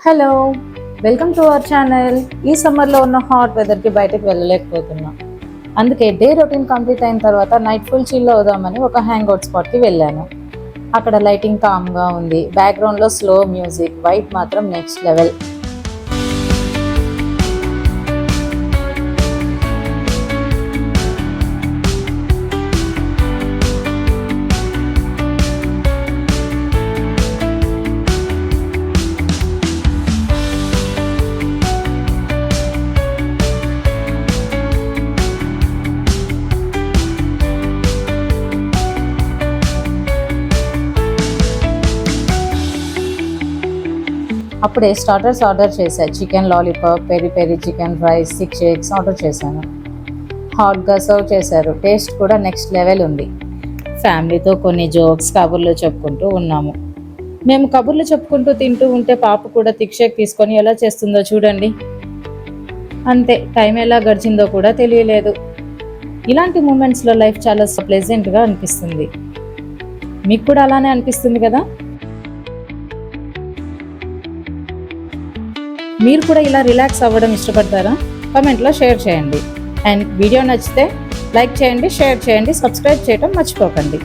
Hello, welcome to our channel. ఈ సమ్మర్లో ఉన్న హాట్ వెదర్కి బయటకు వెళ్ళలేకపోతున్నాం. అందుకే డే రొటీన్ కంప్లీట్ అయిన తర్వాత నైట్ ఫుల్ చిల్ అవుదామని ఒక హ్యాంగ్ అవుట్ స్పాట్కి వెళ్ళాను. అక్కడ లైటింగ్ కామ్గా ఉంది, బ్యాక్గ్రౌండ్లో స్లో మ్యూజిక్, వైట్ మాత్రం నెక్స్ట్ లెవెల్. అప్పుడే స్టార్టర్స్ ఆర్డర్ చేశాను. Chicken lollipop, peri peri chicken fries, 6 eggs order చేశాను. హాట్గా సర్వ్ చేశారు. టేస్ట్ కూడా నెక్స్ట్ లెవెల్ ఉంది. ఫ్యామిలీతో కొన్ని జోక్స్, కబుర్లు చెప్పుకుంటూ ఉన్నాము. మేము కబుర్లు చెప్పుకుంటూ తింటూ ఉంటే పాప కూడా థిక్ షేక్ తీసుకొని ఎలా చేస్తుందో చూడండి. అంతే, టైం ఎలా గడిచిందో కూడా తెలియలేదు. ఇలాంటి మూమెంట్స్లో లైఫ్ చాలా ప్లెజెంట్గా అనిపిస్తుంది. మీకు కూడా అలానే అనిపిస్తుంది కదా? మీరు కూడా ఇలా రిలాక్స్ అవ్వడం ఇష్టపడతారా? కామెంట్లో షేర్ చేయండి. అండ్ వీడియో నచ్చితే లైక్ చేయండి, షేర్ చేయండి, సబ్స్క్రైబ్ చేయడం మర్చిపోకండి.